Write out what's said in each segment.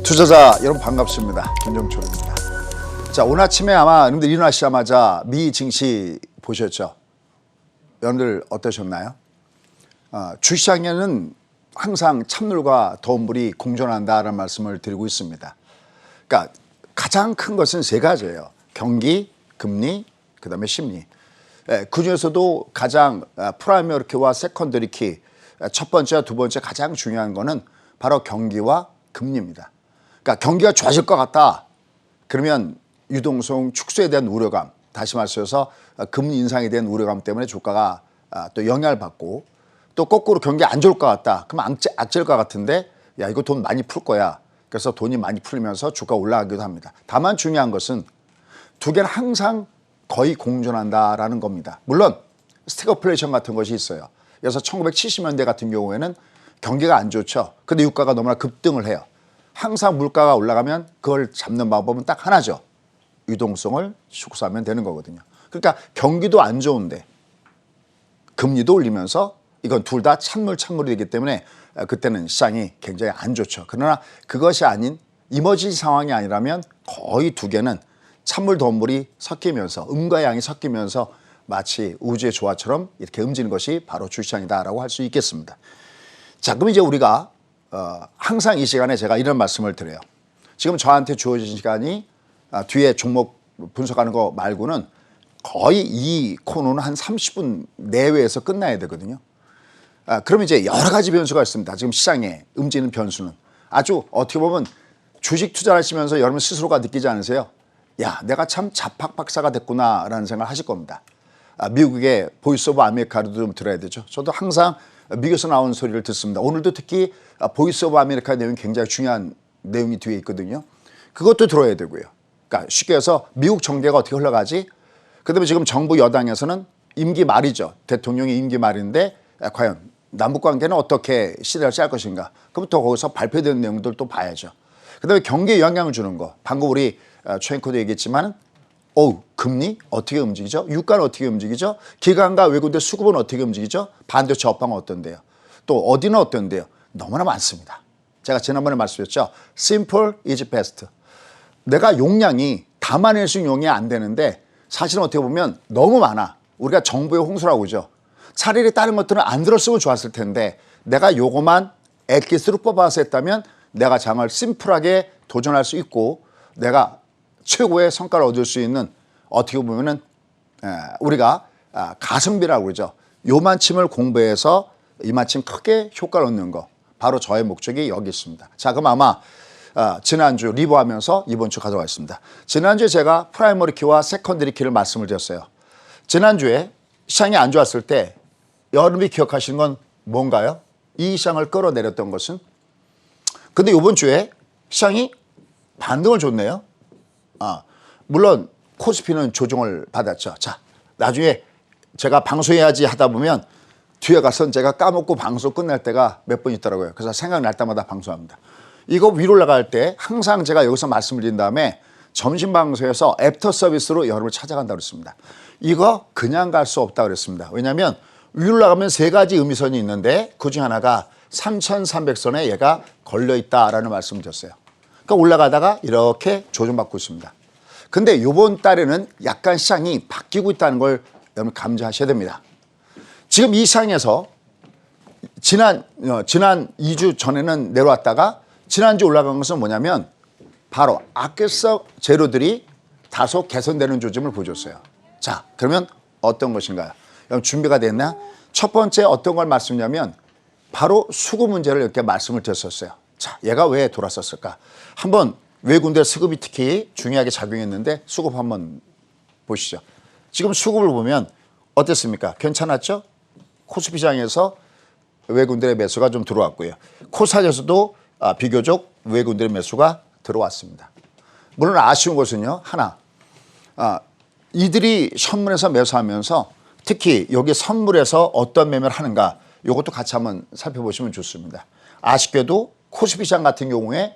투자자 여러분 반갑습니다. 김정철입니다. 자, 오늘 아침에 아마 여러분들 일어나시자마자 미 증시 보셨죠? 여러분들 어떠셨나요? 주시장에는 항상 찬물과 더운 물이 공존한다라는 말씀을 드리고 있습니다. 그러니까 가장 큰 것은 세 가지예요. 경기, 금리, 그다음에 심리. 그 중에서도 가장 프라이머리 키와 세컨더리 키, 첫 번째와 두 번째 가장 중요한 거는 바로 경기와 금리입니다. 그러니까 경기가 좋아질 것 같다. 그러면 유동성 축소에 대한 우려감, 다시 말해서 금리 인상에 대한 우려감 때문에 주가가 또 영향을 받고, 또 거꾸로 경기 안 좋을 것 같다. 그럼 악재일 것 같은데 야, 이거 돈 많이 풀 거야. 그래서 돈이 많이 풀리면서 주가 올라가기도 합니다. 다만 중요한 것은 두 개는 항상 거의 공존한다라는 겁니다. 물론 스태그플레이션 같은 것이 있어요. 그래서 1970년대 같은 경우에는 경기가 안 좋죠. 근데 유가가 너무나 급등을 해요. 항상 물가가 올라가면 그걸 잡는 방법은 딱 하나죠. 유동성을 축소하면 되는 거거든요. 그러니까 경기도 안 좋은데 금리도 올리면서 이건 둘 다 찬물이 되기 때문에 그때는 시장이 굉장히 안 좋죠. 그러나 그것이 아닌 이머지 상황이 아니라면 거의 두 개는 찬물, 더운 물이 섞이면서 음과 양이 섞이면서 마치 우주의 조화처럼 이렇게 움직이는 것이 바로 주시장이다라고 할 수 있겠습니다. 자, 그럼 이제 우리가 항상 이 시간에 제가 이런 말씀을 드려요. 지금 저한테 주어진 시간이 뒤에 종목 분석하는 거 말고는 거의 이 코너는 한 30분 내외에서 끝나야 되거든요. 그러면 이제 여러 가지 변수가 있습니다. 지금 시장에 움직이는 변수는 아주 어떻게 보면 주식 투자를 하시면서 여러분 스스로가 느끼지 않으세요? 야, 내가 참 잡학 박사가 됐구나라는 생각을 하실 겁니다. 미국의 보이스 오브 아메리카도 좀 들어야 되죠. 저도 항상 미국에서 나온 소리를 듣습니다. 오늘도 특히 보이스 오브 아메리카 내용이 굉장히 중요한 내용이 뒤에 있거든요. 그것도 들어야 되고요. 그러니까 쉽게 해서 미국 정계가 어떻게 흘러가지? 그다음에 지금 정부 여당에서는 임기 말이죠. 대통령이 임기 말인데 과연 남북 관계는 어떻게 시대를 짤 것인가? 그럼 또 거기서 발표되는 내용들 또 봐야죠. 그다음에 경기에 영향을 주는 거. 방금 우리 최앵커도 얘기했지만 금리 어떻게 움직이죠? 유가는 어떻게 움직이죠? 기관과 외국인들 수급은 어떻게 움직이죠? 반대 저방은 어떤데요? 또 어디는 어떤데요? 너무나 많습니다. 제가 지난번에 말씀드렸죠. Simple is best. 내가 용량이 담아낼 수 있는 용량이 안 되는데 사실은 어떻게 보면 너무 많아. 우리가 정부의 홍수라고 그러죠. 차라리 다른 것들은 안 들었으면 좋았을 텐데 내가 요거만 엑기스로 뽑아서 했다면 내가 장을 심플하게 도전할 수 있고 내가 최고의 성과를 얻을 수 있는 어떻게 보면은 우리가 가성비라고 그러죠. 요만침을 공부해서 이만큼 크게 효과를 얻는 거. 바로 저의 목적이 여기 있습니다. 자, 그럼 아마 지난주 리뷰하면서 이번 주 가져가겠습니다. 지난주에 제가 프라이머리 키와 세컨더리 키를 말씀을 드렸어요. 지난주에 시장이 안 좋았을 때 여러분이 기억하시는 건 뭔가요? 이 시장을 끌어내렸던 것은? 근데 이번 주에 시장이 반등을 줬네요. 물론 코스피는 조정을 받았죠. 자, 나중에 제가 방송해야지 하다 보면 뒤에 가서는 제가 까먹고 방송 끝날 때가 몇 번 있더라고요. 그래서 생각날 때마다 방송합니다. 이거 위로 올라갈 때 항상 제가 여기서 말씀을 드린 다음에 점심 방송에서 애프터 서비스로 여러분을 찾아간다고 그랬습니다. 이거 그냥 갈 수 없다고 그랬습니다. 왜냐하면 위로 올라가면 세 가지 의미선이 있는데 그중 하나가 3,300선에 얘가 걸려있다라는 말씀을 드렸어요. 그러니까 올라가다가 이렇게 조정받고 있습니다. 근데 이번 달에는 약간 시장이 바뀌고 있다는 걸 여러분 감지하셔야 됩니다. 지금 이 시장에서 지난 2주 전에는 내려왔다가 지난주 올라간 것은 뭐냐면 바로 악재석 재료들이 다소 개선되는 조짐을 보여줬어요. 자, 그러면 어떤 것인가요? 여러분 준비가 됐나? 첫 번째 어떤 걸 말씀드리냐면 바로 수급 문제를 이렇게 말씀을 드렸었어요. 자, 얘가 왜 돌았었을까? 한번 외국인들 수급이 특히 중요하게 작용했는데 수급 한번 보시죠. 지금 수급을 보면 어땠습니까? 괜찮았죠? 코스피장에서 외국인들의 매수가 좀 들어왔고요. 코스닥에서도 비교적 외국인들의 매수가 들어왔습니다. 물론 아쉬운 것은요. 하나, 이들이 선물에서 매수하면서 특히 여기 선물에서 어떤 매매를 하는가 이것도 같이 한번 살펴보시면 좋습니다. 아쉽게도 코스피장 같은 경우에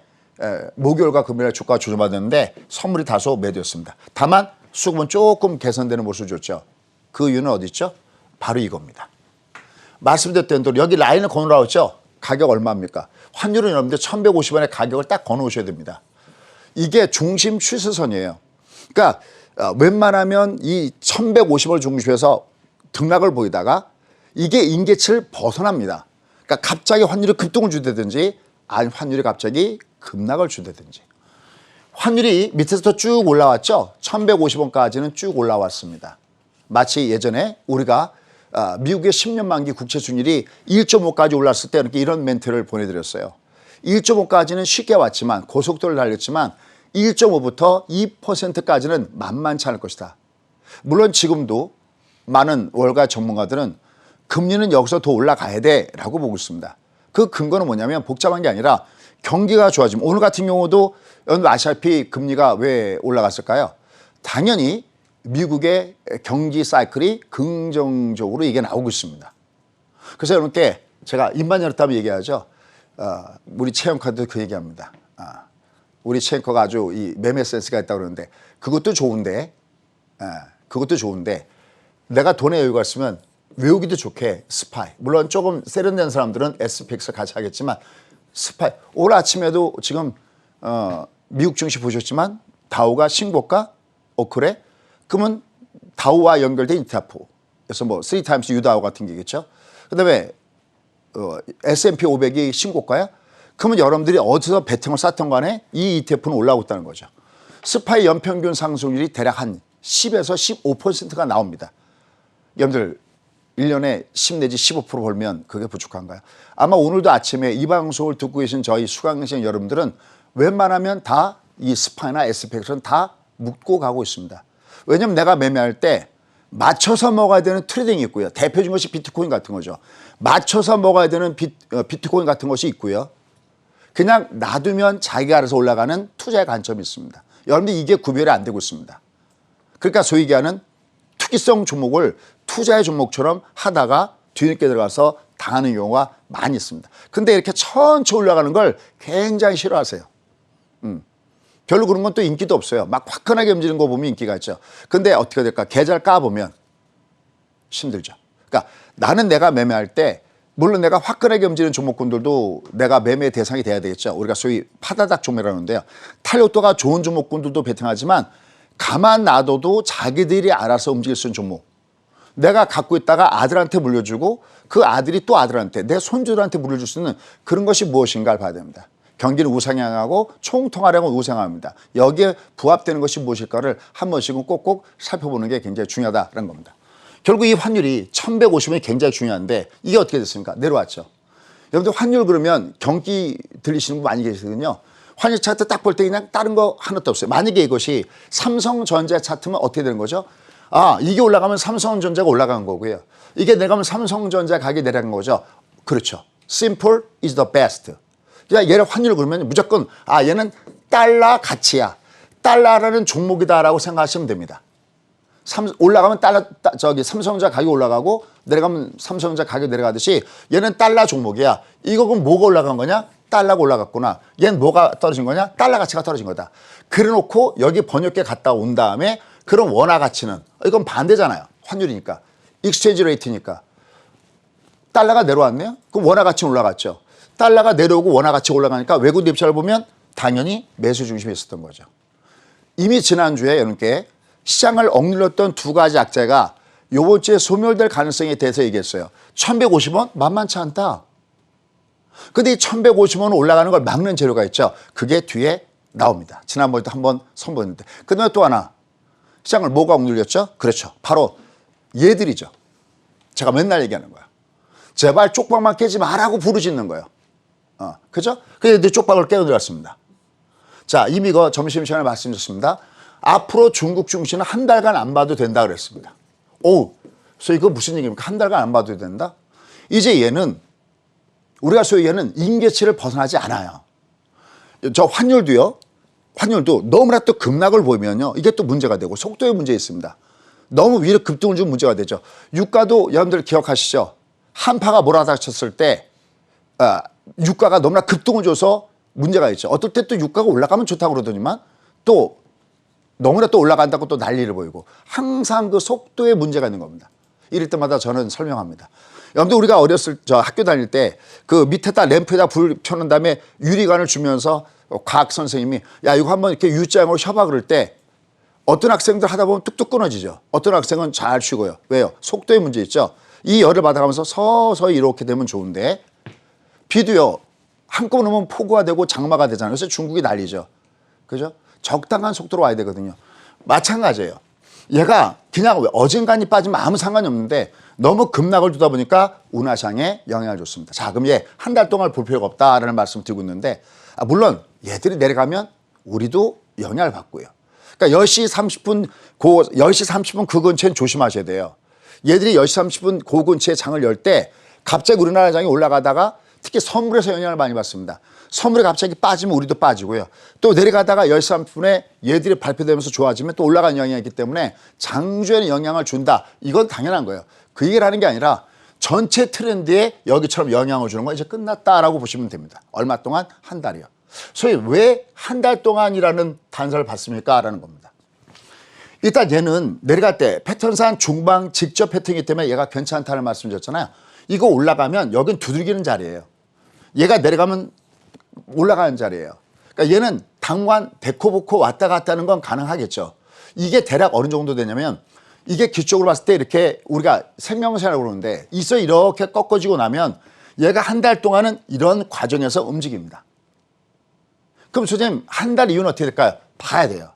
목요일과 금요일에 주가가 조정받았는데 선물이 다소 매도였습니다. 다만 수급은 조금 개선되는 모습을 줬죠. 그 이유는 어디 있죠? 바로 이겁니다. 말씀드렸던 대로 여기 라인을 걸어놨죠. 가격 얼마입니까? 환율은 여러분들 1150원의 가격을 딱 거놓으셔야 됩니다. 이게 중심 추세선이에요. 그러니까 웬만하면 이 1150을 중심에서 등락을 보이다가 이게 임계치를 벗어납니다. 그러니까 갑자기 환율이 급등을 주다든지 아니 환율이 갑자기 급락을 주다든지. 환율이 밑에서부터 쭉 올라왔죠. 1150원까지는 쭉 올라왔습니다. 마치 예전에 우리가 미국의 10년 만기 국채 수익률이 1.5까지 올랐을 때 이렇게 이런 멘트를 보내드렸어요. 1.5까지는 쉽게 왔지만 고속도로를 달렸지만 1.5부터 2%까지는 만만치 않을 것이다. 물론 지금도 많은 월가 전문가들은 금리는 여기서 더 올라가야 돼라고 보고 있습니다. 그 근거는 뭐냐면 복잡한 게 아니라 경기가 좋아지면 오늘 같은 경우도 여러분 아시다시피 금리가 왜 올라갔을까요? 당연히 미국의 경기 사이클이 긍정적으로 이게 나오고 있습니다. 그래서 여러분께 제가 입만 열었다면 얘기하죠. 우리 채영카도 그 얘기합니다. 우리 채영카가 아주 이 매매 센스가 있다고 그러는데 그것도 좋은데 내가 돈에 여유가 있으면 외우기도 좋게 스파이. 물론 조금 세련된 사람들은 SPX 같이 하겠지만 스파이. 오늘 아침에도 지금 미국 증시 보셨지만 다우가 신고가? 그래? 그러면 다우와 연결된 ETF. 그래서 뭐 3x 유다우 같은 게겠죠. 그다음에 S&P 500이 신고가야? 그러면 여러분들이 어디서 베팅을 쌓던 간에 이 ETF는 올라오고 있다는 거죠. 스파이 연평균 상승률이 대략 한 10에서 15%가 나옵니다. 여러분들 1년에 10 내지 15% 벌면 그게 부족한가요? 아마 오늘도 아침에 이 방송을 듣고 계신 저희 수강생 여러분들은 웬만하면 다 이 스파이나 SPX는 다 묶고 가고 있습니다. 왜냐하면 내가 매매할 때 맞춰서 먹어야 되는 트레이딩이 있고요. 대표적인 것이 비트코인 같은 거죠. 맞춰서 먹어야 되는 비트코인 같은 것이 있고요. 그냥 놔두면 자기가 알아서 올라가는 투자의 관점이 있습니다. 여러분들 이게 구별이 안 되고 있습니다. 그러니까 소위 얘기하는 투기성 종목을 투자의 종목처럼 하다가 뒤늦게 들어가서 당하는 경우가 많이 있습니다. 근데 이렇게 천천히 올라가는 걸 굉장히 싫어하세요. 별로 그런 건 또 인기도 없어요. 막 화끈하게 움직이는 거 보면 인기가 있죠. 근데 어떻게 될까? 계좌를 까보면 힘들죠. 그러니까 나는 내가 매매할 때 물론 내가 화끈하게 움직이는 종목군들도 내가 매매 대상이 돼야 되겠죠. 우리가 소위 파다닥 종목이라는데요. 탄력도가 좋은 종목군들도 베팅하지만 가만 놔둬도 자기들이 알아서 움직일 수 있는 종목. 내가 갖고 있다가 아들한테 물려주고 그 아들이 또 아들한테 내 손주들한테 물려줄 수 있는 그런 것이 무엇인가를 봐야 됩니다. 경기는 우상향하고 총통화량은 우상향합니다. 여기에 부합되는 것이 무엇일까를 한 번씩은 꼭꼭 살펴보는 게 굉장히 중요하다는 겁니다. 결국 이 환율이 1150원이 굉장히 중요한데 이게 어떻게 됐습니까? 내려왔죠. 여러분들 환율 그러면 경기 들리시는 분 많이 계시거든요. 환율 차트 딱 볼 때 그냥 다른 거 하나도 없어요. 만약에 이것이 삼성전자 차트면 어떻게 되는 거죠? 이게 올라가면 삼성전자가 올라간 거고요. 이게 내려가면 삼성전자 가격이 내려간 거죠. 그렇죠. Simple is the best. 그러니까 얘를 환율을 그러면 무조건 얘는 달러 가치야. 달러라는 종목이다라고 생각하시면 됩니다. 올라가면 삼성전자 가격이 올라가고 내려가면 삼성전자 가격이 내려가듯이 얘는 달러 종목이야. 이거 그럼 뭐가 올라간 거냐? 달러가 올라갔구나. 얘는 뭐가 떨어진 거냐? 달러 가치가 떨어진 거다. 그래놓고 여기 번역기 갔다 온 다음에 그럼 원화 가치는 이건 반대잖아요. 환율이니까. 익스체인지 레이트니까. 달러가 내려왔네요. 그럼 원화 가치는 올라갔죠. 달러가 내려오고 원화 가치가 올라가니까 외국 입장을 보면 당연히 매수 중심에 있었던 거죠. 이미 지난주에 여러분께 시장을 억눌렀던 두 가지 악재가 이번 주에 소멸될 가능성에 대해서 얘기했어요. 1150원? 만만치 않다. 근데 이 1150원 올라가는 걸 막는 재료가 있죠. 그게 뒤에 나옵니다. 지난번에도 한번 선보였는데. 그 다음에 또 하나. 시장을 뭐가 억눌렸죠? 그렇죠. 바로 얘들이죠. 제가 맨날 얘기하는 거야. 제발 쪽박만 깨지 말라고 부르짖는 거예요. 그죠? 그래서 얘들이 쪽박을 깨어들었습니다. 자, 이미 그 점심시간에 말씀드렸습니다. 앞으로 중국 증시는 한 달간 안 봐도 된다 그랬습니다. 그래서 이거 무슨 얘기입니까? 한 달간 안 봐도 된다? 이제 얘는 우리가 소위 얘는 임계치를 벗어나지 않아요. 저 환율도 너무나 또 급락을 보이면요. 이게 또 문제가 되고 속도에 문제 있습니다. 너무 위로 급등을 주면 문제가 되죠. 유가도 여러분들 기억하시죠? 한파가 몰아닥쳤을 때 유가가 너무나 급등을 줘서 문제가 있죠. 어떨 때 또 유가가 올라가면 좋다고 그러더니만 또 너무나 또 올라간다고 또 난리를 보이고 항상 그 속도에 문제가 있는 겁니다. 이럴 때마다 저는 설명합니다. 여러분들 우리가 어렸을 저 학교 다닐 때 그 밑에다 램프에다 불 켜놓은 다음에 유리관을 주면서 과학 선생님이 야 이거 한번 이렇게 U자형으로 켜봐 그럴 때 어떤 학생들 하다 보면 뚝뚝 끊어지죠. 어떤 학생은 잘 쉬고요. 왜요? 속도에 문제 있죠. 이 열을 받아가면서 서서히 이렇게 되면 좋은데 비도요. 한꺼번에 오면 폭우가 되고 장마가 되잖아요. 그래서 중국이 난리죠. 그죠? 적당한 속도로 와야 되거든요. 마찬가지예요. 얘가 그냥 어진간히 빠지면 아무 상관이 없는데 너무 급락을 두다 보니까 운하장에 영향을 줬습니다. 자, 그럼 얘 한 달 동안 볼 필요가 없다라는 말씀을 드리고 있는데 물론 얘들이 내려가면 우리도 영향을 받고요. 그러니까 10시 30분 10시 30분 그 근처엔 조심하셔야 돼요. 얘들이 10시 30분 그 근처에 장을 열 때 갑자기 우리나라 장이 올라가다가 특히 선물에서 영향을 많이 받습니다. 선물이 갑자기 빠지면 우리도 빠지고요. 또 내려가다가 10시 30분에 얘들이 발표되면서 좋아지면 또 올라가는 영향이 있기 때문에 장주에는 영향을 준다. 이건 당연한 거예요. 그 얘기를 하는 게 아니라 전체 트렌드에 여기처럼 영향을 주는 건 이제 끝났다라고 보시면 됩니다. 얼마 동안? 한 달이요. 소위 왜 한 달 동안이라는 단서를 받습니까? 라는 겁니다. 일단 얘는 내려갈 때 패턴상 중방 직접 패턴이기 때문에 얘가 괜찮다는 말씀 드렸잖아요. 이거 올라가면 여긴 두들기는 자리예요. 얘가 내려가면 올라가는 자리예요. 그러니까 얘는 당관 데코보코 왔다 갔다 하는 건 가능하겠죠. 이게 대략 어느 정도 되냐면 이게 기적으로 봤을 때 이렇게 우리가 생명線이라고 그러는데 있어 이렇게 꺾어지고 나면 얘가 한 달 동안은 이런 과정에서 움직입니다. 그럼 선생님 한 달 이유는 어떻게 될까요? 봐야 돼요.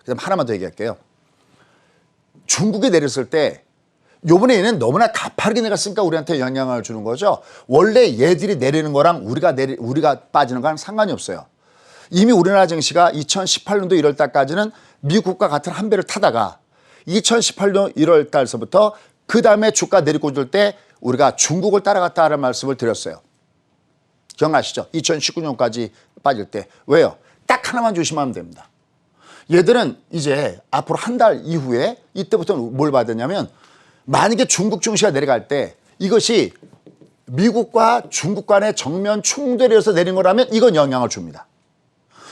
그다음 하나만 더 얘기할게요. 중국이 내렸을 때 요번에 얘는 너무나 가파르게 내렸으니까 우리한테 영향을 주는 거죠. 원래 얘들이 내리는 거랑 우리가 빠지는 거랑 상관이 없어요. 이미 우리나라 증시가 2018년도 1월 달까지는 미국과 같은 한 배를 타다가 2018년 1월 달서부터 그 다음에 주가 내리고 들 때 우리가 중국을 따라갔다는 말씀을 드렸어요. 기억나시죠? 2019년까지 빠질 때. 왜요? 딱 하나만 조심하면 됩니다. 얘들은 이제 앞으로 한 달 이후에 이때부터 뭘 받았냐면 만약에 중국 증시가 내려갈 때 이것이 미국과 중국 간의 정면 충돌에서 내린 거라면 이건 영향을 줍니다.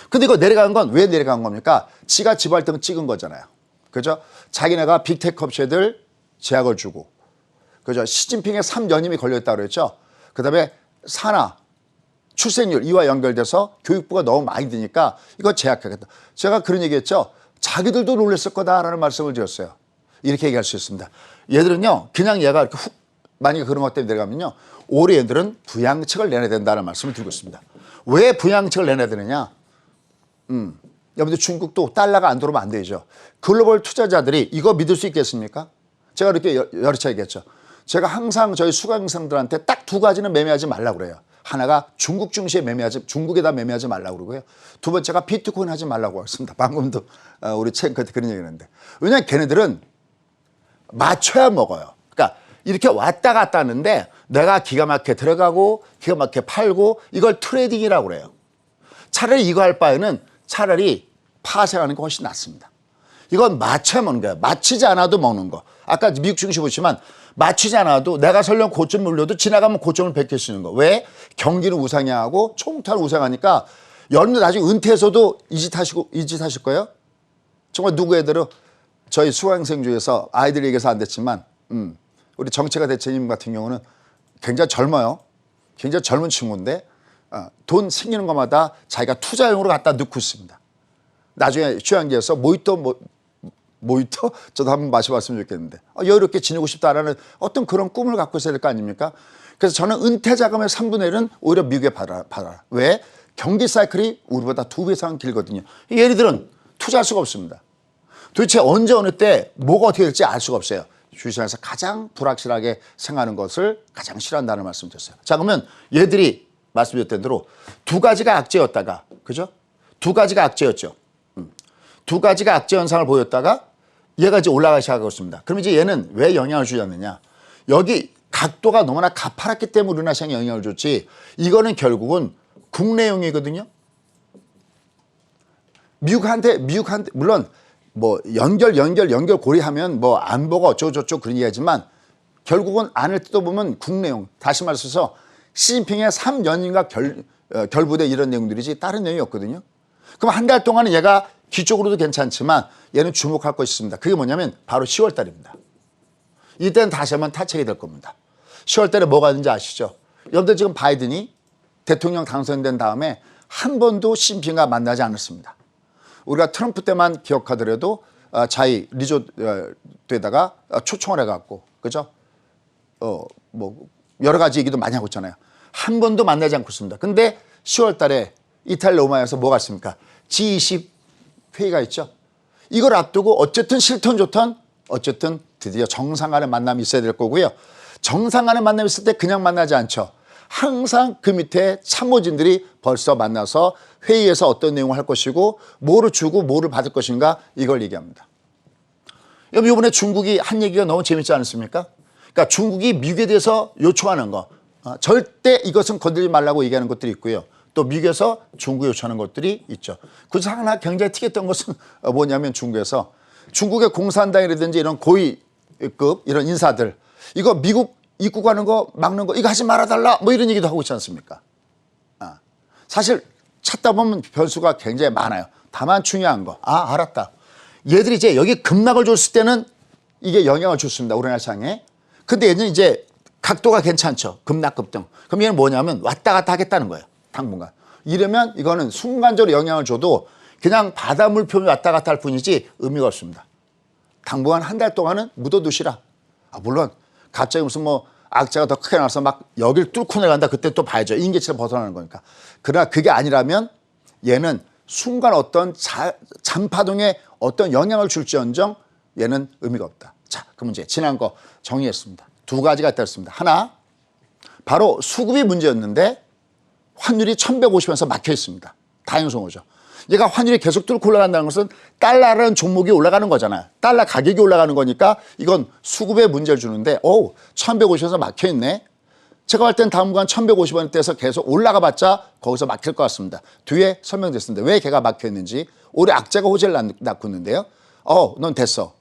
근데 이거 내려간 건 왜 내려간 겁니까? 지가 지발등 찍은 거잖아요. 그죠? 자기네가 빅테크 업체들 제약을 주고, 그죠? 시진핑의 3연임이 걸려있다고 그랬죠? 그 다음에 산하, 출생률 이와 연결돼서 교육부가 너무 많이 드니까 이거 제약하겠다. 제가 그런 얘기 했죠? 자기들도 놀랬을 거다라는 말씀을 드렸어요. 이렇게 얘기할 수 있습니다. 얘들은요, 그냥 얘가 이렇게 훅, 만약에 그런 것 때문에 내려가면요, 올해 얘들은 부양책을 내놔야 된다는 말씀을 드리고 있습니다. 왜 부양책을 내놔야 되느냐? 여러분들 중국도 달러가 안 들어오면 안 되죠. 글로벌 투자자들이 이거 믿을 수 있겠습니까? 제가 이렇게 여러 차례 얘기했죠. 제가 항상 저희 수강생들한테 딱 두 가지는 매매하지 말라고 그래요. 하나가 중국 증시에 중국에다 매매하지 말라고 그러고요. 두 번째가 비트코인 하지 말라고 했습니다. 방금도 우리 챈크한테 그런 얘기 했는데. 왜냐하면 걔네들은 맞춰야 먹어요. 그러니까 이렇게 왔다 갔다 하는데 내가 기가 막히게 들어가고 기가 막히게 팔고 이걸 트레이딩이라고 그래요. 차라리 이거 할 바에는 차라리 파생하는 게 훨씬 낫습니다. 이건 맞춰야 먹는 거예요. 맞추지 않아도 먹는 거. 아까 미국 증시 보시면 맞추지 않아도 내가 설령 고점 물려도 지나가면 고점을 베낄 수 있는 거. 왜? 경기는 우상향하고 총탄은 우상하니까 여러분들 나중에 은퇴해서도 이 짓 하실 거예요? 정말 누구 애들은 저희 수강생 중에서 아이들 얘기해서 안 됐지만 우리 정체가 대체님 같은 경우는 굉장히 젊어요. 굉장히 젊은 친구인데 돈 생기는 것마다 자기가 투자용으로 갖다 넣고 있습니다. 나중에 휴양지에서 모히또 저도 한번 마셔봤으면 좋겠는데 여유롭게 지내고 싶다라는 어떤 그런 꿈을 갖고 있어야 될 거 아닙니까? 그래서 저는 은퇴 자금의 3분의 1은 오히려 미국에 받아라. 왜? 경기 사이클이 우리보다 2배 이상 길거든요. 얘네들은 투자할 수가 없습니다. 도대체 언제 어느 때 뭐가 어떻게 될지 알 수가 없어요. 주식시장에서 가장 불확실하게 생각하는 것을 가장 싫어한다는 말씀 드렸어요. 자, 그러면 얘들이 말씀드렸던 대로 두 가지가 악재였다가, 그죠? 두 가지가 악재였죠. 두 가지가 악재 현상을 보였다가 얘가 이제 올라가기 시작하고 있습니다. 그럼 이제 얘는 왜 영향을 주지 않느냐? 여기 각도가 너무나 가파랐기 때문에 우리나라 시장에 영향을 줬지 이거는 결국은 국내용이거든요. 미국한테 물론 뭐 연결 고리하면 뭐 안 보고 어쩌고저쩌고 그런 얘기하지만 결국은 안을 뜯어보면 국내용. 다시 말해서 시진핑의 3년인가 결부돼 이런 내용들이지 다른 내용이 없거든요. 그럼 한 달 동안은 얘가 기적으로도 괜찮지만 얘는 주목할 것이 있습니다. 그게 뭐냐면 바로 10월 달입니다. 이때는 다시 한번 타책이 될 겁니다. 10월 달에 뭐가 있는지 아시죠? 여러분들 지금 바이든이 대통령 당선된 다음에 한 번도 시진핑과 만나지 않았습니다. 우리가 트럼프 때만 기억하더라도 자이 리조트에다가 초청을 해갖고, 그죠? 뭐 여러 가지 얘기도 많이 하고 있잖아요. 한 번도 만나지 않고 있습니다. 근데 10월 달에 이탈리아 로마에서 뭐가 있습니까? G20 회의가 있죠. 이걸 앞두고 어쨌든 싫든 좋든 어쨌든 드디어 정상 간의 만남이 있어야 될 거고요. 정상 간의 만남이 있을 때 그냥 만나지 않죠. 항상 그 밑에 참모진들이 벌써 만나서 회의에서 어떤 내용을 할 것이고 뭐를 주고 뭐를 받을 것인가 이걸 얘기합니다. 여러분 이번에 중국이 한 얘기가 너무 재밌지 않습니까? 그러니까 중국이 미국에 대해서 요청하는 거 절대 이것은 건드리지 말라고 얘기하는 것들이 있고요. 또 미국에서 중국에 요청하는 것들이 있죠. 그래서 하나 굉장히 특이했던 것은 뭐냐면 중국에서 중국의 공산당이라든지 이런 고위급 이런 인사들 이거 미국 입국하는 거 막는 거 이거 하지 말아달라 뭐 이런 얘기도 하고 있지 않습니까? 사실 찾다 보면 변수가 굉장히 많아요. 다만 중요한 거 알았다. 얘들이 이제 여기 급락을 줬을 때는 이게 영향을 줬습니다. 우리나라 시장에. 근데 얘는 이제 각도가 괜찮죠. 급락 급등. 그럼 얘는 뭐냐면 왔다 갔다 하겠다는 거예요. 당분간. 이러면 이거는 순간적으로 영향을 줘도 그냥 바닷물 표면 왔다 갔다 할 뿐이지 의미가 없습니다. 당분간 한 달 동안은 묻어두시라. 물론 갑자기 무슨 뭐 악재가 더 크게 나서 막 여길 뚫고 내려간다. 그때 또 봐야죠. 인계치를 벗어나는 거니까. 그러나 그게 아니라면 얘는 순간 어떤 잔파동에 어떤 영향을 줄지언정 얘는 의미가 없다. 자, 그 문제 지난 거 정리했습니다. 두 가지가 있다했습니다. 하나, 바로 수급이 문제였는데 환율이 1150에서 막혀 있습니다. 다행성어죠. 얘가 환율이 계속 뚫고 올라간다는 것은 달러라는 종목이 올라가는 거잖아요. 달러 가격이 올라가는 거니까 이건 수급에 문제를 주는데 1150에서 막혀 있네. 제가 볼 땐 당분간 1150원대에서 계속 올라가 봤자 거기서 막힐 것 같습니다. 뒤에 설명됐습니다. 왜 걔가 막혀 있는지. 올해 악재가 호재를 낳고 있는데요. 넌 됐어.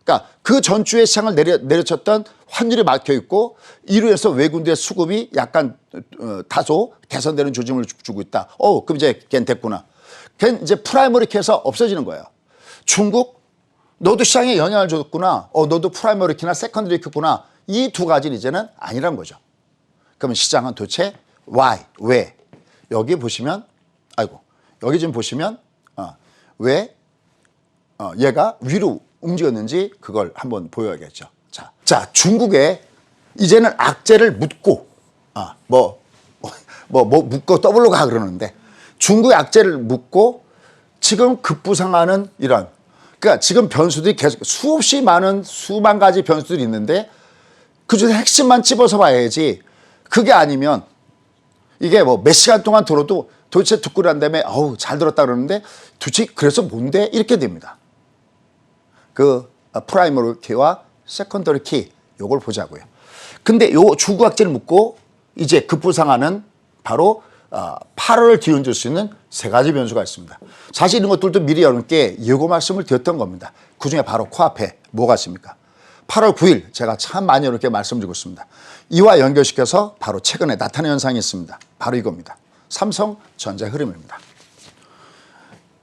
그러니까 그 전주에 시장을 내려쳤던 환율이 막혀 있고 이로 해서 외국인들의 수급이 약간 다소 개선되는 조짐을 주고 있다. 그럼 이제 걘 됐구나. 걔는 이제 프라이머리 키에서 없어지는 거예요. 중국 너도 시장에 영향을 줬구나. 너도 프라이머리 키나 세컨더리 키구나. 이 두 가지는 이제는 아니란 거죠. 그러면 시장은 도대체 why, 왜? 여기 보시면 여기 좀 보시면 왜 얘가 위로 움직였는지 그걸 한번 보여야겠죠. 자, 중국에 이제는 악재를 묻고 묻고 더블로 가 그러는데 중국의 악재를 묻고 지금 급부상하는 이런 그러니까 지금 변수들이 계속 수없이 많은 수만 가지 변수들이 있는데 그중에 핵심만 찝어서 봐야지. 그게 아니면 이게 뭐 몇 시간 동안 들어도 도대체 듣고 난 다음에 잘 들었다 그러는데 도대체 그래서 뭔데 이렇게 됩니다. 그 프라이머리 키와 세컨더리 키 요걸 보자고요. 근데 요 중국 악재를 묻고 이제 급부상하는 바로 8월을 뒤흔들 수 있는 세 가지 변수가 있습니다. 사실 이런 것들도 미리 여러분께 예고 말씀을 드렸던 겁니다. 그중에 바로 코앞에 뭐가 있습니까? 8월 9일 제가 참 많이 이렇게 말씀드리고 있습니다. 이와 연결시켜서 바로 최근에 나타난 현상이 있습니다. 바로 이겁니다. 삼성전자의 흐름입니다.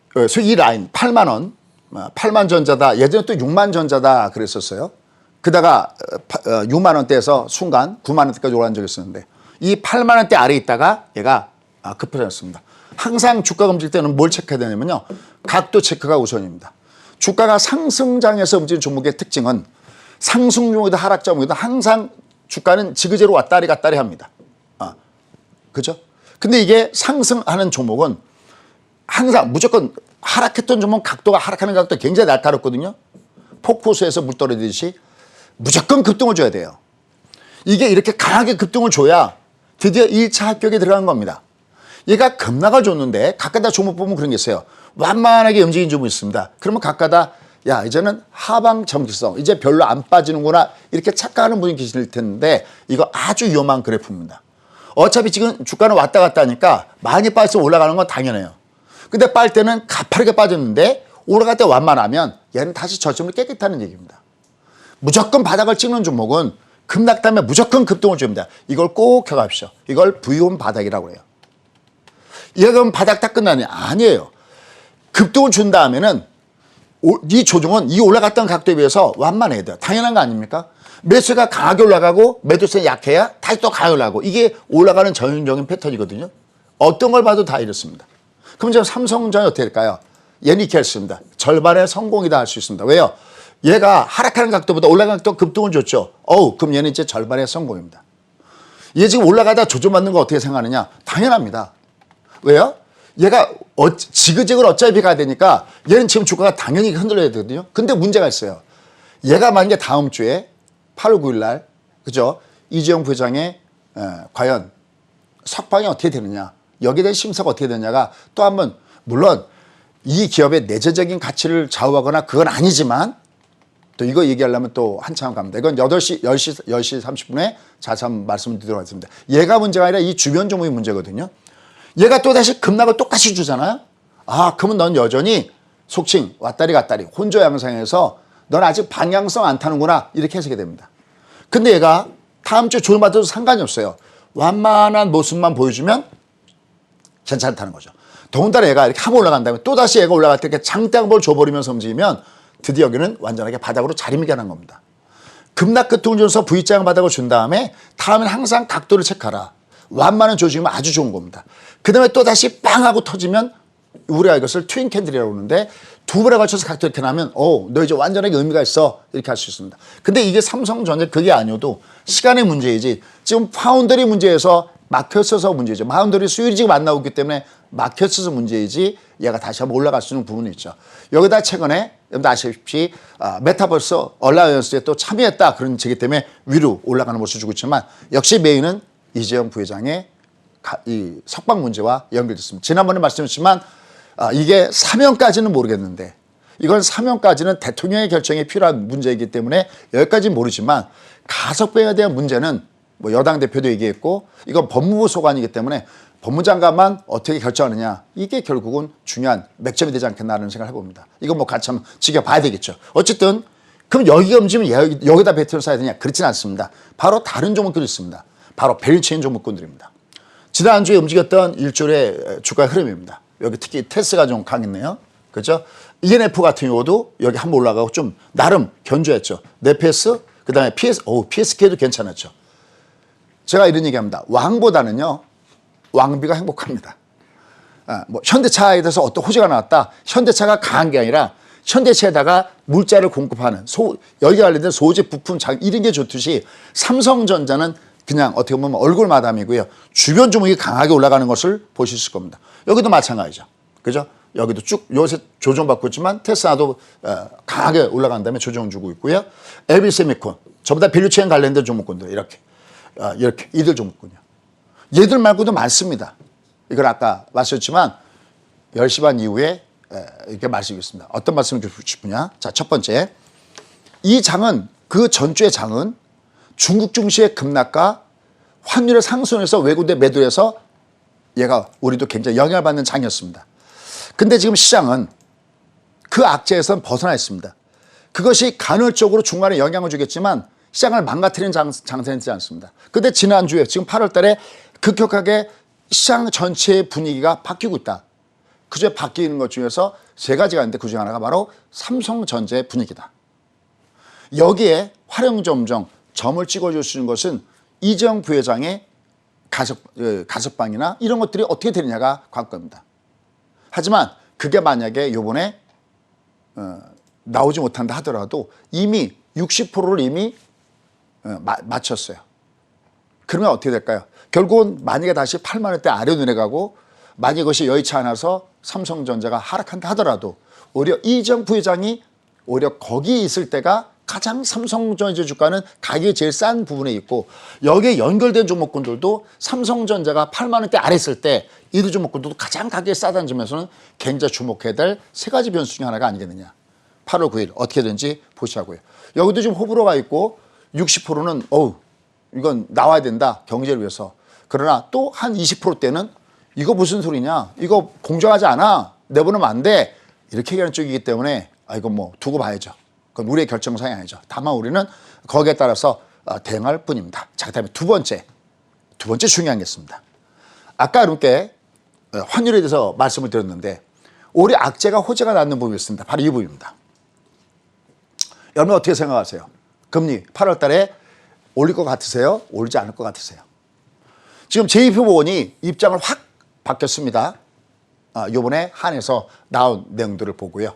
그래서 이 라인 8만 원, 8만 전자다. 예전에 또 6만 전자다 그랬었어요. 그다가 6만 원대에서 순간 9만 원대까지 올라간 적이 있었는데 이 8만 원대 아래에 있다가 얘가 급부상했습니다. 항상 주가가 움직일 때는 뭘 체크해야 되냐면요. 각도 체크가 우선입니다. 주가가 상승장에서 움직이는 종목의 특징은 상승 종목이든 하락 종목이든 항상 주가는 지그재로 왔다리 갔다리 합니다. 그죠? 근데 이게 상승하는 종목은 항상 무조건 하락했던 종목 각도가 하락하는 각도가 굉장히 날카롭거든요. 폭포수에서 물 떨어지듯이 무조건 급등을 줘야 돼요. 이게 이렇게 강하게 급등을 줘야 드디어 1차 합격에 들어간 겁니다. 얘가 급락을 줬는데 가까다 종목 보면 그런 게 있어요. 완만하게 움직인 종목이 있습니다. 그러면 가까다 이제는 하방 정기성 이제 별로 안 빠지는구나 이렇게 착각하는 분이 계실 텐데 이거 아주 위험한 그래프입니다. 어차피 지금 주가는 왔다 갔다 하니까 많이 빠져서 올라가는 건 당연해요. 근데 빠질 때는 가파르게 빠졌는데 올라갈 때 완만하면 얘는 다시 저점을 깨끗하는 얘기입니다. 무조건 바닥을 찍는 종목은 급락 다음에 무조건 급등을 줍니다. 이걸 꼭 기억하십시오. 이걸 V온 바닥이라고 해요. 얘가 그럼 바닥 다 끝나냐? 아니에요. 급등을 준 다음에는 이 조정은 이 올라갔던 각도에 비해서 완만해야 돼요. 당연한 거 아닙니까? 매수가 강하게 올라가고 매도세 약해야 다시 또 강하게 올라가고 이게 올라가는 전형적인 패턴이거든요. 어떤 걸 봐도 다 이렇습니다. 그럼 지금 삼성전자 어떻게 될까요? 얘는 이렇게 할 수 있습니다. 절반의 성공이다 할 수 있습니다. 왜요? 얘가 하락하는 각도보다 올라가는 각도 급등을 줬죠. 그럼 얘는 이제 절반의 성공입니다. 얘 지금 올라가다 조정받는 거 어떻게 생각하느냐? 당연합니다. 왜요? 얘가 지그재그로 어차피 가야 되니까 얘는 지금 주가가 당연히 흔들려야 되거든요. 근데 문제가 있어요. 얘가 만약에 다음 주에 8월 9일 날, 그죠? 이재용 부회장의 과연 석방이 어떻게 되느냐, 여기에 대한 심사가 어떻게 되느냐가 또 한번, 물론 이 기업의 내재적인 가치를 좌우하거나 그건 아니지만 또 이거 얘기하려면 또 한참 갑니다. 이건 10시 30분에 자세히 한번 말씀을 드리도록 하겠습니다. 얘가 문제가 아니라 이 주변 종목이 문제거든요. 얘가 또 다시 급락을 똑같이 주잖아요. 그러면 넌 여전히 속칭 왔다리 갔다리 혼조 양상에서 넌 아직 방향성 안 타는구나 이렇게 해석이 됩니다. 근데 얘가 다음 주에 조정받아도 상관이 없어요. 완만한 모습만 보여주면 괜찮다는 거죠. 더군다나 얘가 이렇게 한번 올라간 다음에 또다시 얘가 올라갈 때 이렇게 장대항볼 줘버리면서 움직이면 드디어 여기는 완전하게 바닥으로 자리매김하는 겁니다. 급락 끝을 줘서 V자형 바닥을 준 다음에 다음엔 항상 각도를 체크하라. 완만한 조짐이면 아주 좋은 겁니다. 그 다음에 또다시 빵 하고 터지면 우리가 이것을 트윈 캔들이라고 그러는데 두 번에 걸쳐서 각도 이렇게 나면 너 이제 완전하게 의미가 있어 이렇게 할 수 있습니다. 근데 이게 삼성전자 그게 아니어도 시간의 문제이지 지금 파운드리 문제에서 막혔어서 문제죠. 파운드리 수율이 지금 안 나오기 때문에 막혔어서 문제이지 얘가 다시 한번 올라갈 수 있는 부분이 있죠. 여기다 최근에 여러분들 아시다시피 메타버스 얼라이언스에 또 참여했다 그런 얘기 때문에 위로 올라가는 모습을 주고 있지만 역시 메인은 이재용 부회장의 이 석방 문제와 연결됐습니다. 지난번에 말씀드렸지만 이게 사면까지는 모르겠는데 이건 사면까지는 대통령의 결정이 필요한 문제이기 때문에 여기까지는 모르지만 가석방에 대한 문제는 뭐 여당 대표도 얘기했고 이건 법무부 소관이기 때문에 법무장관만 어떻게 결정하느냐 이게 결국은 중요한 맥점이 되지 않겠나라는 생각을 해봅니다. 이건 뭐 같이 한번 지켜봐야 되겠죠. 어쨌든 그럼 여기가 움직이면 여기다 배터리를 써야 되냐 그렇지는 않습니다. 바로 다른 종목들이 있습니다. 바로 밸류체인 종목군들입니다. 지난주에 움직였던 일주일의 주가 흐름입니다. 여기 특히 테스가 좀 강했네요. 그렇죠? ENF 같은 경우도 여기 한번 올라가고 좀 나름 견조했죠. 네페스 그다음에 PSK도 괜찮았죠. 제가 이런 얘기합니다. 왕보다는요. 왕비가 행복합니다. 뭐 현대차에 대해서 어떤 호재가 나왔다. 현대차가 강한 게 아니라 현대차에다가 물자를 공급하는 여기 관련된 소재 부품 이런 게 좋듯이 삼성전자는 그냥 어떻게 보면 얼굴 마담이고요. 주변 종목이 강하게 올라가는 것을 보실 수 있을 겁니다. 여기도 마찬가지죠. 그죠? 여기도 쭉 요새 조정받고 있지만 테스라도 강하게 올라간 다음에 조정 주고 있고요. LB세미콘 전부 다 밸류체인 관련된 종목군들 이렇게 이들 종목군요. 얘들 말고도 많습니다. 이걸 아까 말씀드렸지만 10시 반 이후에 이렇게 말씀드리겠습니다. 어떤 말씀을 드리고 싶으냐? 자, 첫 번째. 이 장은 그 전주의 장은 중국 증시의 급락과 환율의 상승에서 외국대 매도해서 얘가 우리도 굉장히 영향을 받는 장이었습니다. 근데 지금 시장은 그 악재에선 벗어나 있습니다. 그것이 간헐적으로 중간에 영향을 주겠지만 시장을 망가뜨리는 장세는 되지 않습니다. 근데 지난주에 지금 8월 달에 급격하게 시장 전체의 분위기가 바뀌고 있다. 그중에 바뀌는 것 중에서 세 가지가 있는데 그중 하나가 바로 삼성전자의 분위기다. 여기에 활용점정 점을 찍어줄 수 있는 것은 이재용 부회장의 가석방이나 이런 것들이 어떻게 되느냐가 관건입니다. 하지만 그게 만약에 요번에 나오지 못한다 하더라도 이미 60%를 이미 맞췄어요. 그러면 어떻게 될까요? 결국은 만약에 다시 8만 원대 아래로 내려가고 만약 이것이 여의치 않아서 삼성전자가 하락한다 하더라도 오히려 이재용 부회장이 오히려 거기 있을 때가 가장 삼성전자 주가는 가격이 제일 싼 부분에 있고 여기에 연결된 종목군들도 삼성전자가 8만 원대 아래 있을 때 이들 종목군들도 가장 가격이 싸다는 점에서는 굉장히 주목해야 될 세 가지 변수 중에 하나가 아니겠느냐. 8월 9일 어떻게 되는지 보시자고요. 여기도 지금 호불호가 있고 60%는 이건 나와야 된다. 경제를 위해서. 그러나 또 한 20%대는 이거 무슨 소리냐. 이거 공정하지 않아. 내보내면 안 돼. 이렇게 얘기하는 쪽이기 때문에 이건 뭐 두고 봐야죠. 그건 우리의 결정사항이 아니죠. 다만 우리는 거기에 따라서 대응할 뿐입니다. 자, 그다음에 두 번째 중요한 게 있습니다. 아까 여러분께 환율에 대해서 말씀을 드렸는데 올해 악재가 호재가 낳는 부분이 있습니다. 바로 이 부분입니다. 여러분 어떻게 생각하세요? 금리 8월 달에 올릴 것 같으세요? 올리지 않을 것 같으세요? 지금 JP모건이 입장을 확 바뀌었습니다. 요번에 한해서 나온 내용들을 보고요.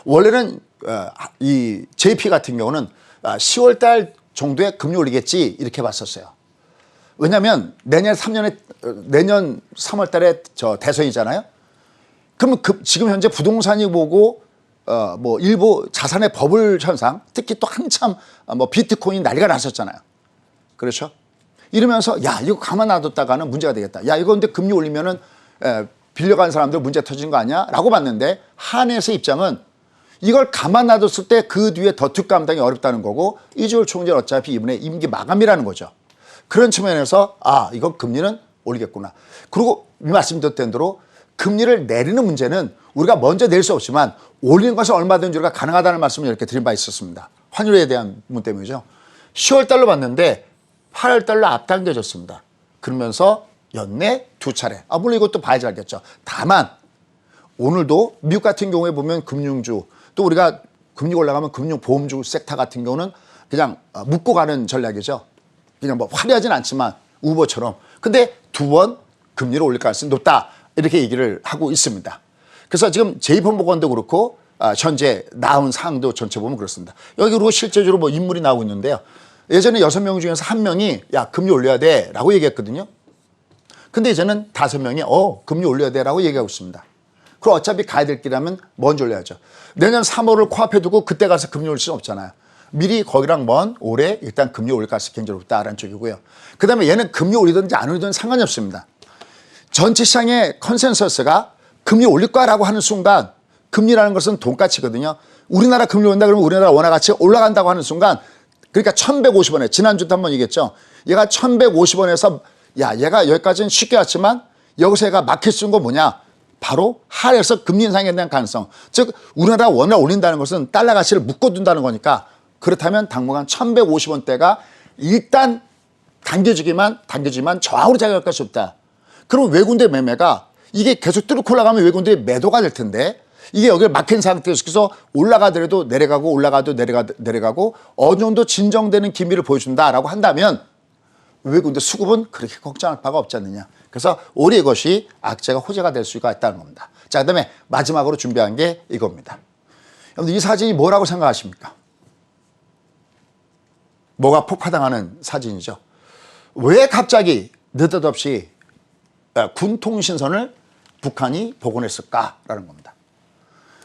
원래는 이 JP 같은 경우는 10월 달 정도에 금리 올리겠지 이렇게 봤었어요. 왜냐하면 내년 3월 달에 저 대선이잖아요. 그러면 지금 현재 부동산이 보고 뭐 일부 자산의 버블 현상, 특히 또 한참 뭐 비트코인 난리가 났었잖아요. 그렇죠? 이러면서 야 이거 가만 놔뒀다가는 문제가 되겠다. 야 이거 근데 금리 올리면은 빌려간 사람들 문제 터지는 거 아니야? 라고 봤는데 한해서 입장은 이걸 가만 놔뒀을 때 그 뒤에 더툭 감당이 어렵다는 거고 이주열 총재는 어차피 이번에 임기 마감이라는 거죠. 그런 측면에서 이건 금리는 올리겠구나. 그리고 말씀드렸던 대로 금리를 내리는 문제는 우리가 먼저 낼 수 없지만 올리는 것은 얼마든지 우리가 가능하다는 말씀을 이렇게 드린 바 있었습니다. 환율에 대한 부분 때문이죠. 10월 달로 봤는데 8월 달로 앞당겨졌습니다. 그러면서 연내 2차례. 물론 이것도 봐야지 알겠죠. 다만 오늘도 미국 같은 경우에 보면 금융주 또 우리가 금리가 올라가면 금융보험주 섹터 같은 경우는 그냥 묶고 가는 전략이죠. 그냥 뭐 화려하진 않지만 우버처럼. 근데 두 번 금리를 올릴 가능성이 높다. 이렇게 얘기를 하고 있습니다. 그래서 지금 JP모건도 그렇고 현재 나온 사항도 전체 보면 그렇습니다. 여기 그리고 실제적으로 뭐 인물이 나오고 있는데요. 예전에 6명 중에서 1명이 야 금리 올려야 돼 라고 얘기했거든요. 근데 이제는 5명이 금리 올려야 돼 라고 얘기하고 있습니다. 그럼 어차피 가야 될 길이라면 먼저 올려야죠. 내년 3월을 코앞에 두고 그때 가서 금리 올릴 수는 없잖아요. 미리 거기랑 먼 올해 일단 금리 올릴 가능성이 굉장히 높다라는 쪽이고요. 그 다음에 얘는 금리 올리든지 안 올리든 상관이 없습니다. 전체 시장의 컨센서스가 금리 올릴 거라고 하는 순간 금리라는 것은 돈가치거든요. 우리나라 금리 올린다 그러면 우리나라 원화 가치 올라간다고 하는 순간 그러니까 1150원에 지난주도 한번 얘기했죠. 얘가 1150원에서 야 얘가 여기까지는 쉽게 왔지만 여기서 얘가 막힐 수 있는 건 뭐냐. 바로 하락해서 금리 인상에 대한 가능성. 즉 우리나라 원화 올린다는 것은 달러 가치를 묶어둔다는 거니까 그렇다면 당분간 1150원대가 일단 당겨지지만 저하로 자격할 것이 없다. 그럼 외국인들 매매가 이게 계속 뚫고 올라가면 외국인들이 매도가 될 텐데 이게 여기를 막힌 상태에서 올라가더라도 내려가고 올라가도 내려가고 어느 정도 진정되는 기미를 보여준다라고 한다면 외국인들 수급은 그렇게 걱정할 바가 없지 않느냐. 그래서 올해 이것이 악재가 호재가 될 수가 있다는 겁니다. 자, 그다음에 마지막으로 준비한 게 이겁니다. 여러분들 이 사진이 뭐라고 생각하십니까? 뭐가 폭파당하는 사진이죠. 왜 갑자기 느닷없이 군통신선을 북한이 복원했을까라는 겁니다.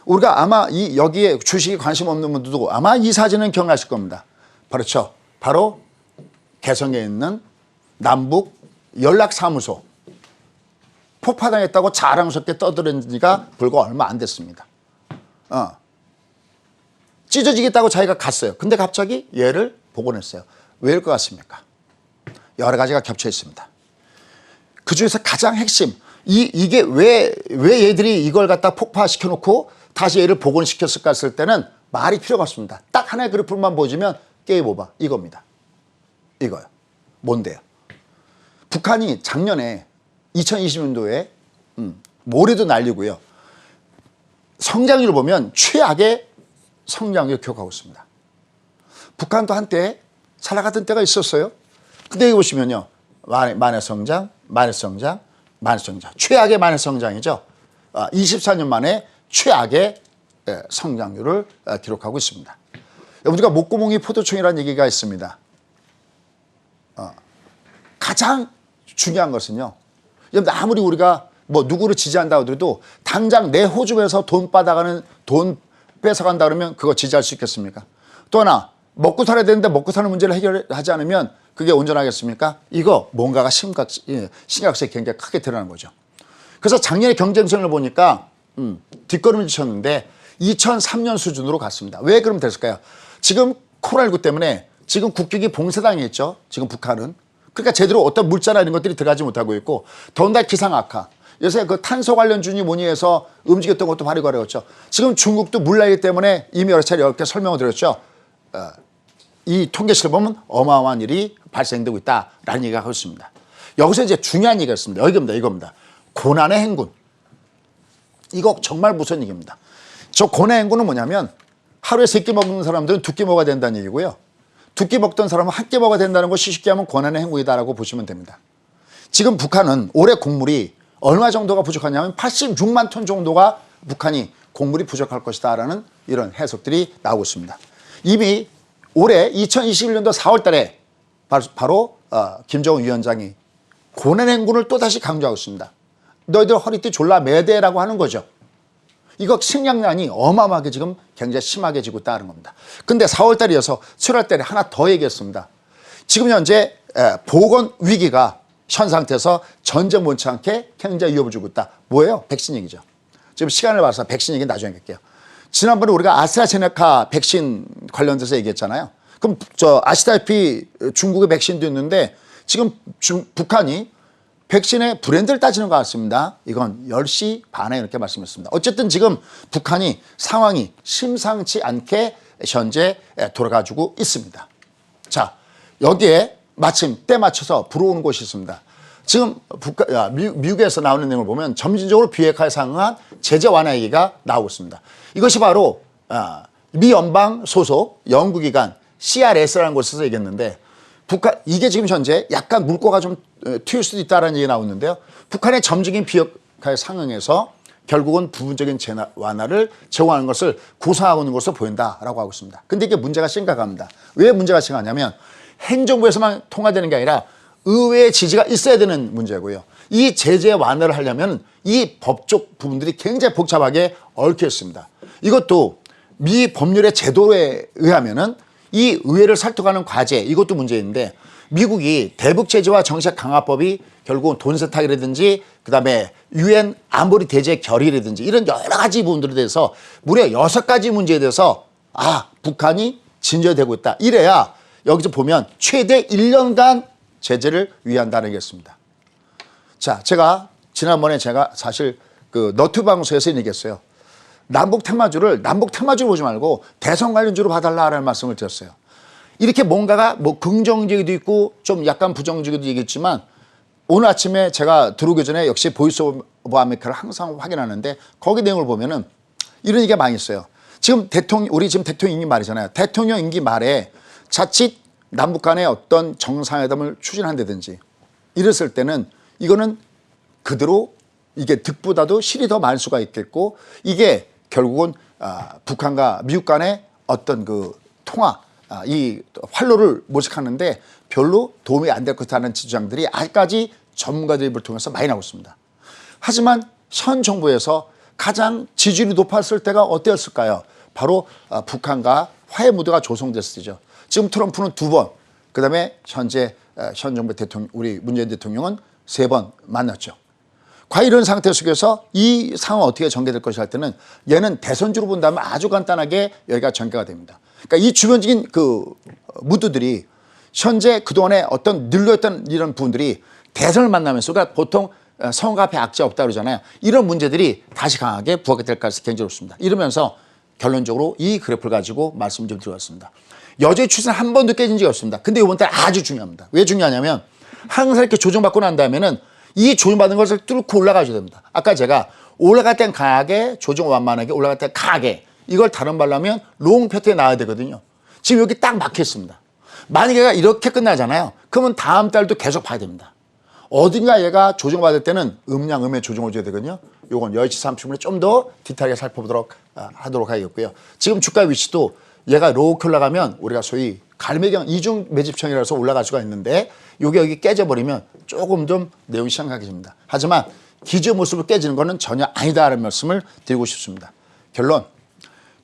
우리가 아마 여기에 주식에 관심 없는 분들도 아마 이 사진은 기억나실 겁니다. 그렇죠. 바로 개성에 있는 남북 연락사무소 폭파당했다고 자랑스럽게 떠드는 지가 불과 얼마 안 됐습니다. 찢어지겠다고 자기가 갔어요. 근데 갑자기 얘를 복원했어요. 왜일 것 같습니까? 여러 가지가 겹쳐 있습니다. 그중에서 가장 핵심 이게 왜 얘들이 이걸 갖다 폭파시켜 놓고 다시 얘를 복원시켰을까 했을 때는 말이 필요가 없습니다. 딱 하나의 그래프만 보여주면 게임 오버 이겁니다. 이거요. 뭔데요? 북한이 작년에 2020년도에 모래도 날리고요. 성장률을 보면 최악의 성장률을 기록하고 있습니다. 북한도 한때 살아가던 때가 있었어요. 근데 여기 보시면요. 만회성장, 최악의 만회성장이죠. 24년 만에 최악의 성장률을 기록하고 있습니다. 우리가 목구멍이 포도청이라는 얘기가 있습니다. 가장 중요한 것은요. 아무리 우리가 뭐 누구를 지지한다 하더라도 당장 내 호주에서 돈 뺏어간다 그러면 그거 지지할 수 있겠습니까? 또 하나 먹고 살아야 되는데 먹고 사는 문제를 해결하지 않으면 그게 온전하겠습니까? 이거 뭔가가 심각성이 굉장히 크게 드러나는 거죠. 그래서 작년에 경쟁성을 보니까 뒷걸음을 쳤는데 2003년 수준으로 갔습니다. 왜 그러면 됐을까요? 지금 코로나19 때문에 지금 국격이 봉쇄당해 있죠. 지금 북한은. 그러니까 제대로 어떤 물자나 이런 것들이 들어가지 못하고 있고 더군다나 기상 악화. 요새 그 탄소 관련주니 뭐니 해서 움직였던 것도 발휘가 어려웠죠. 지금 중국도 물난리 때문에 이미 여러 차례 이렇게 설명을 드렸죠. 이 통계치를 보면 어마어마한 일이 발생되고 있다라는 얘기가 하고 있습니다. 여기서 이제 중요한 얘기가 있습니다. 이겁니다. 고난의 행군. 이거 정말 무서운 얘기입니다. 저 고난의 행군은 뭐냐면 하루에 3끼 먹는 사람들은 2끼 먹어야 된다는 얘기고요. 두 끼 먹던 사람은 한 끼 먹어야 된다는 것이 쉽게 하면 권한의 행위다라고 보시면 됩니다. 지금 북한은 올해 곡물이 얼마 정도가 부족하냐면 86만 톤 정도가 북한이 곡물이 부족할 것이다라는 이런 해석들이 나오고 있습니다. 이미 올해 2021년도 4월 달에 바로 김정은 위원장이 권한행군을 또다시 강조하고 있습니다. 너희들 허리띠 졸라 매야 돼라고 하는 거죠. 이거 식량난이 어마어마하게 지금 굉장히 심하게 지고 있다는 겁니다. 근데 4월 달이어서 7월 달에 하나 더 얘기했습니다. 지금 현재 보건 위기가 현 상태에서 전쟁 못지않게 굉장히 위협을 주고 있다. 뭐예요? 백신 얘기죠. 지금 시간을 봐서 백신 얘기는 나중에 할게요. 지난번에 우리가 아스트라제네카 백신 관련돼서 얘기했잖아요. 그럼 아시다시피 중국의 백신도 있는데 지금 북한이 백신의 브랜드를 따지는 것 같습니다. 이건 10시 반에 이렇게 말씀했습니다. 어쨌든 지금 북한이 상황이 심상치 않게 현재 돌아가지고 있습니다. 자, 여기에 마침 때 맞춰서 불어오는 곳이 있습니다. 지금 미국에서 나오는 내용을 보면 점진적으로 비핵화에 상응한 제재 완화 얘기가 나오고 있습니다. 이것이 바로 미 연방 소속 연구기관 CRS라는 곳에서 얘기했는데 북한 이게 지금 현재 약간 물꼬가 좀 튈 수도 있다는 얘기가 나오는데요. 북한의 점진적인 비핵화에 상응해서 결국은 부분적인 제재 완화를 제공하는 것을 구상하고 있는 것으로 보인다라고 하고 있습니다. 근데 이게 문제가 심각합니다. 왜 문제가 심각하냐면 행정부에서만 통과되는 게 아니라 의회의 지지가 있어야 되는 문제고요. 이 제재 완화를 하려면 이 법적 부분들이 굉장히 복잡하게 얽혀 있습니다. 이것도 미 법률의 제도에 의하면은 이 의회를 설득하는 과제 이것도 문제인데 미국이 대북 제재와 정책 강화법이 결국은 돈 세탁이라든지 그다음에 유엔 안보리 대제 결의라든지 이런 여러 가지 부분들에 대해서 무려 6가지 문제에 대해서 북한이 진전되고 있다. 이래야 여기서 보면 최대 1년간 제재를 위한다는 게 있습니다. 자, 지난번에 제가 사실 그 너튜브 방송에서 얘기했어요. 남북 테마주를 보지 말고 대선 관련주로 봐달라는 말씀을 드렸어요. 이렇게 뭔가가 뭐 긍정적이도 있고 좀 약간 부정적이도 있겠지만 오늘 아침에 제가 들어오기 전에 역시 보이스 오브 아메리카를 항상 확인하는데 거기 내용을 보면은 이런 얘기가 많이 있어요. 지금 우리 지금 대통령 임기 말이잖아요. 대통령 임기 말에 자칫 남북 간의 어떤 정상회담을 추진한다든지 이랬을 때는 이거는 그대로 이게 득보다도 실이 더 많을 수가 있겠고 이게 결국은 북한과 미국 간의 어떤 그 통화 이 활로를 모색하는데 별로 도움이 안 될 것이라는 지주장들이 아직까지 전문가들 입을 통해서 많이 나오고 있습니다. 하지만 현 정부에서 가장 지지율이 높았을 때가 어땠을까요? 바로 북한과 화해 무드가 조성됐을 때죠. 지금 트럼프는 2번, 그다음에 현재 현 정부 대통령 우리 문재인 대통령은 3번 만났죠. 과연 이런 상태 속에서 이 상황 어떻게 전개될 것이 할 때는 얘는 대선주로 본다면 아주 간단하게 여기가 전개가 됩니다. 그러니까 이 주변적인 그 무드들이 현재 그동안에 어떤 늘려있던 이런 부분들이 대선을 만나면서 그러니까 보통 선거 앞에 악재 없다 그러잖아요. 이런 문제들이 다시 강하게 부각이 될 가능성이 굉장히 높습니다. 이러면서 결론적으로 이 그래프를 가지고 말씀 좀 드렸습니다. 여전히 추세는 한 번도 깨진 적이 없습니다. 근데 이번 달 아주 중요합니다. 왜 중요하냐면 항상 이렇게 조정받고 난 다음에는 이 조정받은 것을 뚫고 올라가셔야 됩니다. 아까 제가 올라갈 땐 강하게 조정 완만하게 올라갈 땐 강하게 이걸 다른 말로 하면 롱 패턴에 나와야 되거든요. 지금 여기 딱 막혀 있습니다. 만약에 얘가 이렇게 끝나잖아요. 그러면 다음 달도 계속 봐야 됩니다. 어딘가 얘가 조정받을 때는 음의 조정을 줘야 되거든요. 요건 10시 30분에 좀 더 디테일하게 살펴보도록 하도록 하겠고요. 지금 주가 위치도 얘가 이렇게 올라가면 우리가 소위 갈매경 이중 매집청이라서 올라갈 수가 있는데 요게 여기 깨져버리면 조금 좀 내용이 심각해집니다. 하지만 기존 모습을 깨지는 것은 전혀 아니다라는 말씀을 드리고 싶습니다. 결론,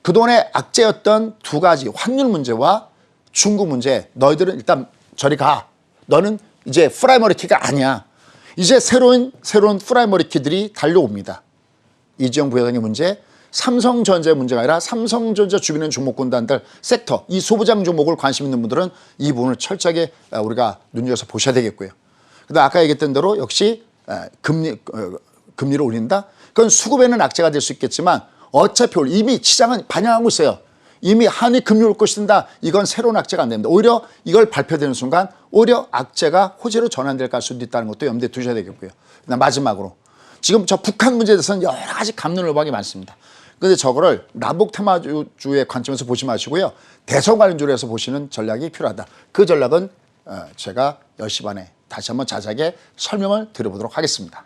그동안에 악재였던 2가지 환율 문제와 중국 문제, 너희들은 일단 저리 가. 너는 이제 프라이머리 키가 아니야. 이제 새로운 프라이머리 키들이 달려옵니다. 이재용 부회장의 문제, 삼성전자의 문제가 아니라 삼성전자 주변에 주목권단들 섹터, 이 소부장 종목을 관심 있는 분들은 이 부분을 철저하게 우리가 눈여겨서 보셔야 되겠고요. 그다음 아까 얘기했던 대로 역시 금리를 올린다. 그건 수급에는 악재가 될 수 있겠지만 어차피 이미 시장은 반영하고 있어요. 이미 한이 금리 올 것이다. 이건 새로운 악재가 안 됩니다. 오히려 이걸 발표되는 순간 오히려 악재가 호재로 전환될 수도 있다는 것도 염두에 두셔야 되겠고요. 그다음 마지막으로 지금 저 북한 문제에 대해서는 여러 가지 감론을박이 많습니다. 근데 저거를 남북 테마주의 관점에서 보지 마시고요. 대선 관련주에서 보시는 전략이 필요하다. 그 전략은 제가 10시 반에 다시 한번 자세하게 설명을 드려보도록 하겠습니다.